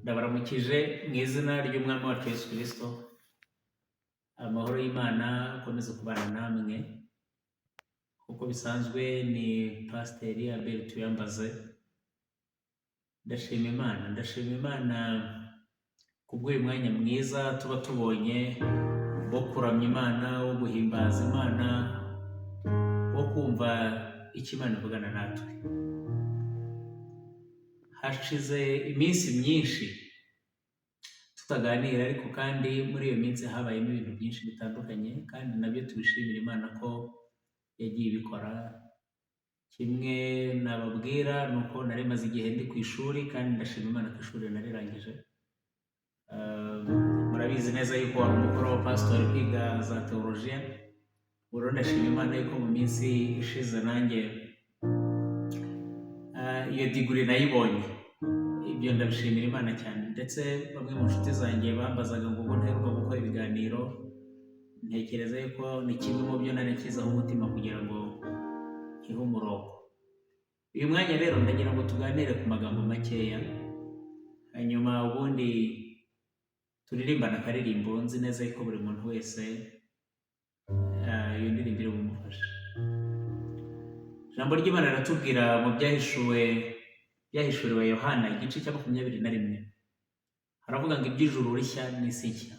Ndabaramukije mu izina ry'Umwami wacu Yesu Kristo. Amahoro y'Imana akomeze kubana namwe. Uko bisanzwe ni Pasiteri Abel Tuyambaze. Ndashima Imana kubw'uyu mwanya mwiza tuba tubonye wo kuramya Imana, wo guhimbaza Imana, wo kumva icyo Imana ivugana natwe. Hashize iminsi myinshi tutaganira, ariko kandi muri iyo minsi habayemo ibintu byinshi bitandukanye, kandi nabyo tubishimira Imana ko yagiye ibikora. Kimwe nababwira ni uko nari maze igihe ndi ku ishuri, kandi ndashima Imana ko ishuri narirangije. Murabizi neza yuko wari umukuru wa pasitori kwiga za teolojiya. Rero ndashima Imana yuko mu minsi ishize nanjye iyo diguri nayibonye. Ibyo ndabishimira Imana cyane, ndetse bamwe mu nshuti zanjye bambazaga ngo ubwo nteruka gukora ibiganiro, ntekereza yuko ni kimwe mu byo nari nshyizeho umutima kugira ngo nkihe umurongo. Uyu mwanya rero ndagira ngo tuganire ku magambo makeya, hanyuma ubundi turirimbana akaririmbo. Nzi neza yuko buri muntu wese iyo ndirimbo iri bumufashe. Ijambo ry'Imana riratubwira mu byahishuriwe Yohana igice cya 21, haravuga ngo iby'ijuru rishya n'isi nshya.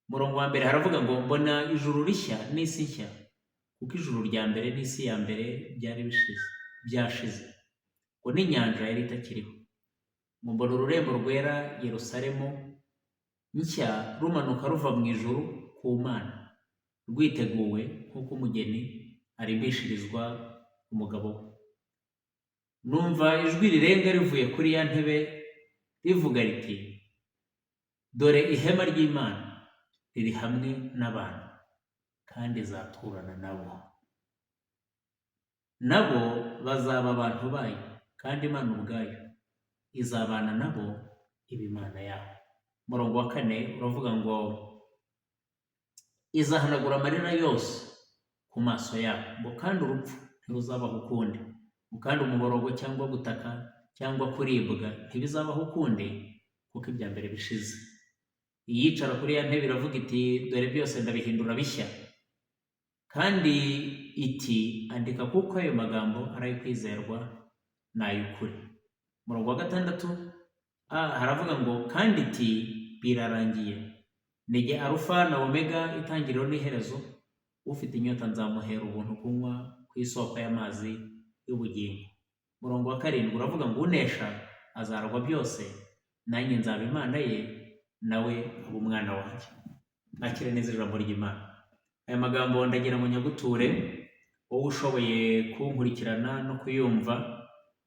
Umurongo wa mbere haravuga ngo mbona ijuru rishya n'isi nshya, kuko ijuru rya mbere n'isi ya mbere byashize, ngo n'inyanja yari itakiriho. Mbona ururembo rwera Yerusalemu nshya rumanuka ruva mu ijuru ku Mana, rwiteguwe nk'uko umugeni arimbishirizwa umugabo we. Numva ijwi rirenga rivuye kuri ya ntebe rivuga riti, dore ihema ry'Imana riri hamwe n'abantu, kandi izaturana nabo bazaba abantu bayo, kandi Imana ubwayo izabana nabo, iba Imana yabo. Umurongo wa 4 uravuga ngo izahanagura amarira yose ku maso yabo, ngo kandi urupfu ntiruzabaho ukundi, ngo kandi umuborogo cyangwa gutaka cyangwa kuribwa ntibizabaho ukundi, kuko ibya mbere bishize. Iyicara kuri ya ntebe iravuga iti, dore byose ndabihindura bishya. Kandi iti, andika, kuko ayo magambo ari ayo kwizerwa n'ay'ukuri. Umurongo wa 6 haravuga ngo kandi iti, birarangiye. Ni jye Alufa na Omega, itangiriro n'iherezo. Ufite inyota nzamuhera ubuntu kunywa ku isoko y'amazi y'ubugingo. Umurongo wa 7 uravuga ngo unesha azaragwa byose, nanjye nzaba Imana ye, nawe aba umwana wanjye. Nakire neza ijambo ry'Imana. Aya magambo ndagira ngo nyaguture wowe ushoboye kunkurikirana no kuyumva,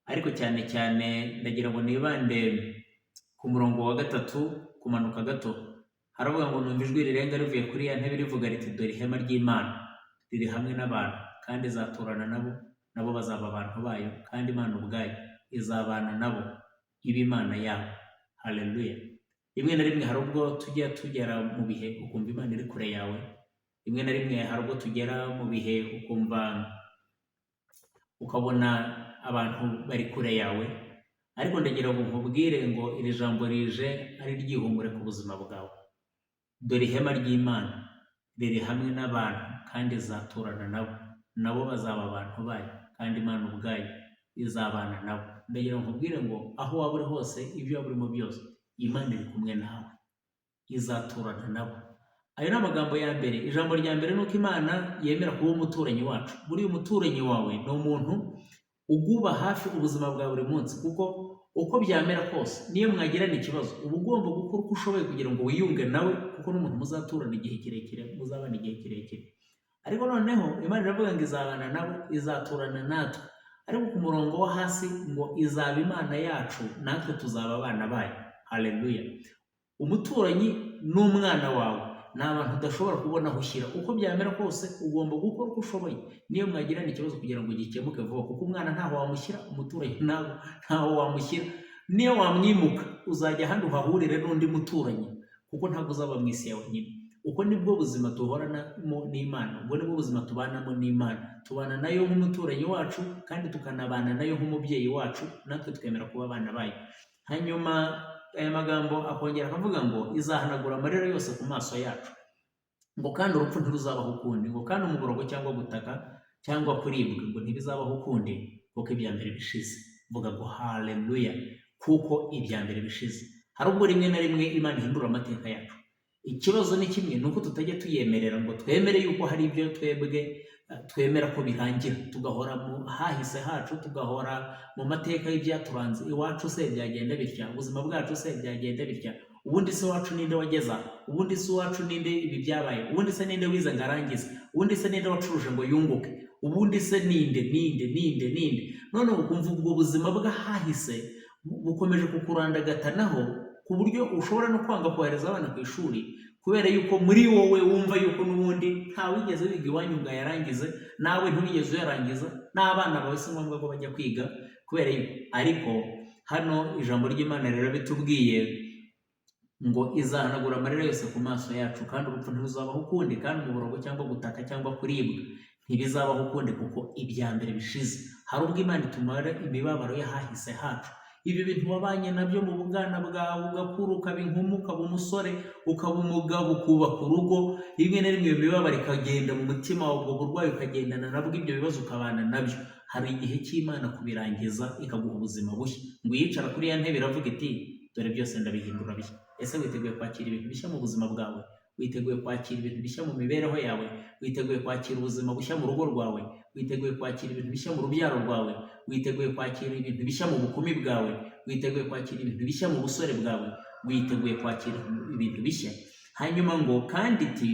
ariko cyane cyane ndagira ngo nibande ku murongo wa 3 kumanuka gato. Haravuga ngo numva ijwi rirenga rivuye kuri ya ntebe rivuga riti, dore ihema ry'Imana riri hamwe n'abantu, kandi izaturana nabo bazaba abantu bayo, kandi Imana ubwayo izabana nabo, iba Imana yabo. Haleluya. Rimwe na rimwe hari ubwo tujya tugera mu bihe ukumva Imana iri kure yawe. Rimwe na rimwe hari ubwo tugera mu bihe ukabona abantu bari kure yawe, ariko ndagira ngo nkubwire ngo iri jambo rije ari ryihumure ku buzima bwawe. Dore ihema ry'Imana riri hamwe n'abantu, kandi izaturana nabo bazaba abantu bayo, kandi Imana ubwayo izabana nabo. Ndagira ngo nkubwire ngo aho waba uri hose, ibyo waba urimo byose, Imana iri kumwe nawe, izaturana nabo. Ayo ni amagambo ya mbere. Ijambo rya mbere ni uko Imana yemera kuba umuturanyi wacu. Buriya umuturanyi wawe ni umuntu uguba hafi ubuzima bwa buri munsi, kuko uko byamera kose niyo mwagirana ikibazo uba ugomba gukora uko ushoboye kugira ngo wiyunge nawe, kuko n'umuntu muzaturana igihe kirekire, muzabana igihe kirekire. Ariko noneho Imana iravuga ngo izabana nabo, izaturana natwe. Ariko ku murongo wo hasi ngo izaba Imana yacu, natwe tuzaba abana bayo. Haleluya. Umuturanyi n'umwana wawe ni abantu udashobora kubona aho ushyira. Uko byamera kose ugomba gukora uko ushoboye niyo mwagirana ikibazo kugira ngo gikemuke vuba, kuko umwana ntaho wamushyira, umuturanyi ntaho wamushyira. Niyo wamwimuka uzajya ahandi uhahurire n'undi muturanyi, kuko ntabwo uzaba mu isi yawe nyine. Uko nibwo buzima duhoranamo n'Imana, ubwo nibwo buzima tubanamo n'Imana. Tubana nayo nk'umuturanyi wacu, kandi tukanabana nayo nk'umubyeyi wacu, natwe twemera kuba abana bayo. Hanyuma aya magambo akongera akavuga ngo izahanagura amarira yose ku maso yacu, ngo kandi urupfu ntiruzabaho ukundi, ngo kandi umuborogo cyangwa gutaka cyangwa kuribwa ngo ntibizabaho ukundi kuko ibya mbere bishize. Vuga ngo haleluya, kuko ibya mbere bishize. Hari ubwo rimwe na rimwe Imana ihindura amateka yacu. Ikibazo ni kimwe, ni uko tutajya tuyemerera ngo twemere yuko hari ibyo twebwe twemera ko birangira, tugahora mu hahise hacu, tugahora mu mateka y'ibyaturanze. Iwacu se byagenda bitya, ubuzima bwacu se byagenda bitya, ubundi se wacu ninde wageza, ubundi se wacu ninde ibi byabaye, ubundi se ninde wize ngo arangize, ubundi se ninde wacuruje ngo yunguke, ubundi se ninde. None ukumva ubwo buzima bw'ahahise bukomeje kukurandagatanaho ku buryo ushobora no kwanga kohereza abana ku ishuri, kubera yuko muri wowe wumva yuko n'ubundi nta wigeze wiga iwanyu ngo ayarangize, nawe ntubigeze uyarangiza, n'abana bawe si ngombwa ko bajya kwiga kubera yuko. Ariko hano ijambo ry'Imana rero bitubwiye ngo izahanagura amarira yose ku maso yacu, kandi urupfu ntiruzabaho ukundi, kandi umuborogo cyangwa gutaka cyangwa kuribwa ntibizabaho ukundi kuko ibya mbere bishize. Hari ubwo Imana itumara imibabaro y'ahahise hacu, ibi bintu wabanye nabyo mu bwana bwawe, ugakura ukaba inkumi, ukaba umusore, ukaba umugabo, ukubaka urugo, rimwe na rimwe iyo mibabaro ikagenda mu mutima wawe, ubwo burwayi ukagendana nabwo, ibyo bibazo ukabana nabyo. Hari igihe cy'Imana kubirangiza ikaguha ubuzima bushya, ngo yicara kuri ya ntebe iravuga iti dore byose ndabihindura bishya. Ese witeguye kwakira ibintu bishya mu buzima bwawe? Witeguye kwakira ibintu bishya mu mibereho yawe? Witeguye kwakira ubuzima bushya mu rugo rwawe? Witeguye kwakira ibintu bishya mu rubyaro rwawe? Witeguye kwakira ibintu bishya mu bukumi bwawe? Witeguye kwakira ibintu bishya mu busore bwawe? Witeguye kwakira ibintu bishya? Hanyuma ngo kandi iti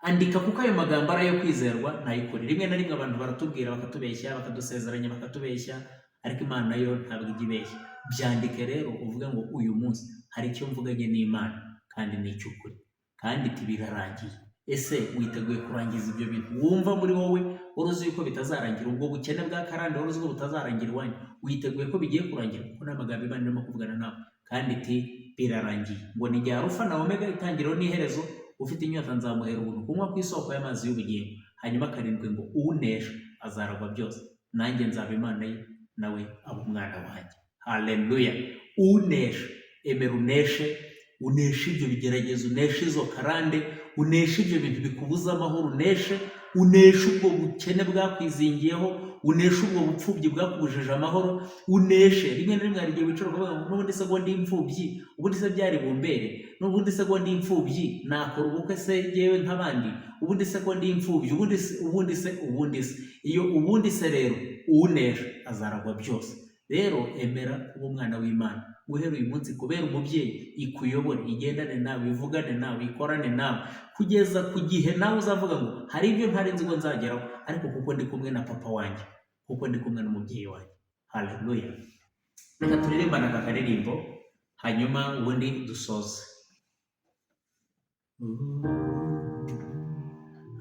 andika, kuko ayo magambo ari ayo kwizerwa ntayikore. Rimwe na rimwe abantu baratubwira bakatubeshya, bakadusezeranya bakatubeshya, ariko Imana yo ntabwo ijya ibeshya. Byandike rero uvuge ngo uyu munsi hari icyo mvuganye n'Imana kandi ni icy'ukuri, kandi iti birarangiye. Ese witeguye kurangiza ibyo bintu wumva muri wowe wari uzi yuko bitazarangira? Ubwo bukene bwa karande wari uzi ko butazarangira iwanyu, witeguye ko bigiye kurangira? Kuko n'amagambo Imana irimo kuvugana nawe, kandi iti birarangiye. Ngo ni jya Alufa na Omega, itangiriro n'iherezo, ufite inyota nzamuhera ubuntu kunywa ku isoko y'amazi y'ubugingo. Hanyuma karindwi ngo unesha azaragwa byose, nanjye nzaba Imana ye, nawe aba umwana wanjye. Haleluya. Unesha, emera uneshe, uneshe ibyo bigeragezo, uneshe izo karande, uneshe ibyo bintu bikubuza amahoro, uneshe ubwo bukene bwakwizingiyeho, uneshe ubwo bupfubyi bwakubujije amahoro, uneshe. Rimwe na rimwe hari igihe wicara ukavuga ngo n'ubundi se ngo ndi imfubyi, ubundi se byari bumbere, n'ubundi se ngo ndi imfubyi nakora ubukwe se yewe nk'abandi, ubundi se ko ndi imfubyi, ubundi se iyo ubundi se rero unesha azaragwa byose. Rero emera kuba umwana w'Imana guhera uyu munsi, kubera umubyeyi ikuyobore, igendane nawe, ivugane nawe, ikorane nawe, kugeza ku gihe nawe uzavuga ngo hari ibyo ntari nzi ngo nzageraho, ariko kuko ndi kumwe na papa wanjye, kuko ndi kumwe n'umubyeyi wanjye. Haleluya. Reka turirimbane aka karirimbo hanyuma ubundi dusoze.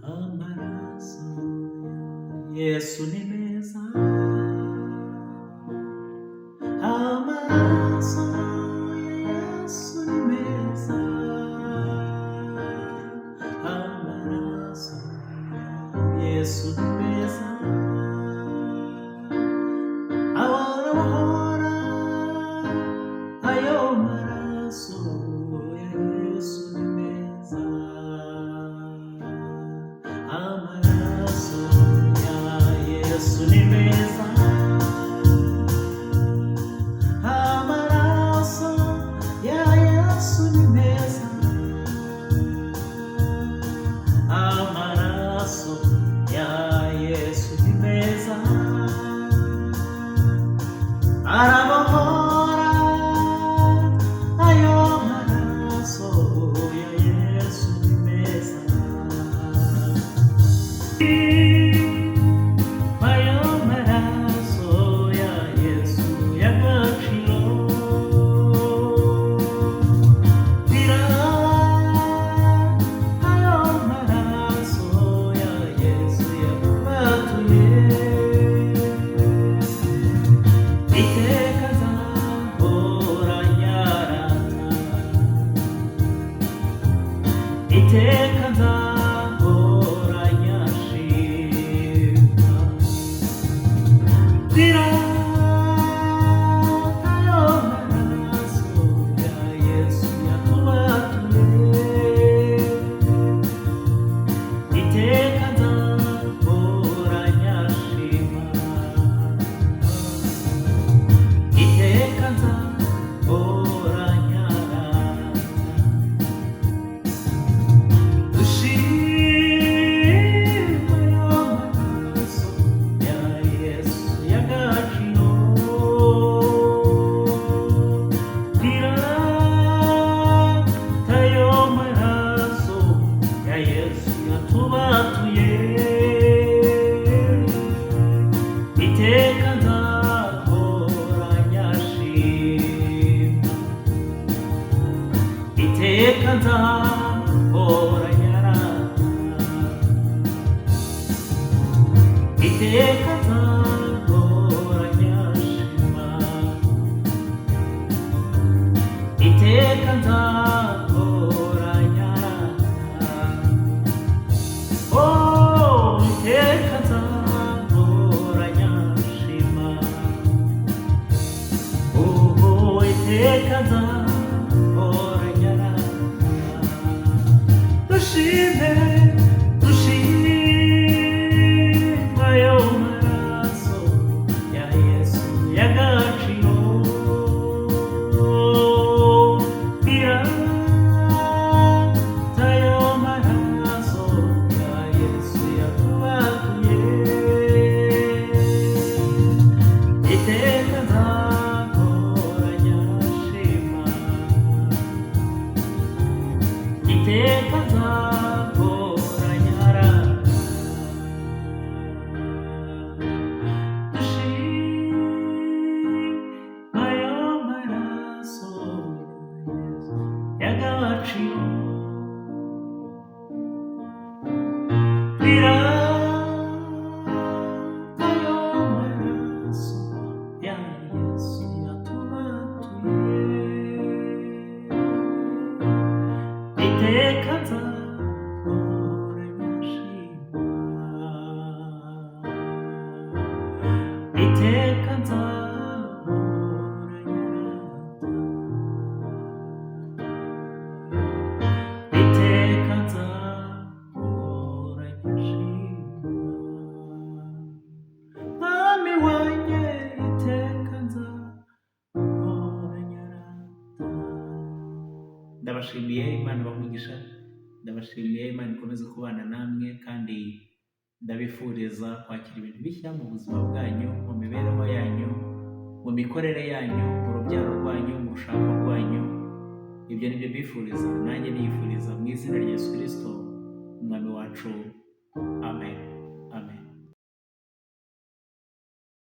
Amaraso Yesu ni meza, amaraso ya Yesu ni meza, amaraso ya Yesu ni meza, ahora ahora ayo maraso ya Yesu ni meza, amaraso ya Yesu ni meza. Iteka nzahora nyarata, iteka nzahora nyashima, iteka nzahora nyarata, oh iteka nzahora nyashima, oh iteka nzahora nyarata. Dushime, dushime ayo maraso ya Yesu y'agaciro, pirata ayo maraso ya Yesu yatubaguye, iteka nzahora nyashima, iteka nzahora nyarata. Dushime ayo maraso y'agaciro, pirata ayo maraso ya Yesu yatubatuye, iteka nzahora nyashima, iteka nzahora nyarata, iteka nzahora nyashima, mwami wanjye iteka nzahora nyarata. Ndabashimiye, Imana ibahe, ndabashimiye, Imana ikomeze kubana namwe, kandi ndabifuriza kwakira ibintu bishya mu buzima bwanyu, mu mibereho yanyu, mu mikorere yanyu, mu rubyaro rwanyu, mu rushako rwanyu. Ibyo ni byo mbifuriza, nanjye niyifuriza mu izina rya Yesu Kristo umwami wacu, amen.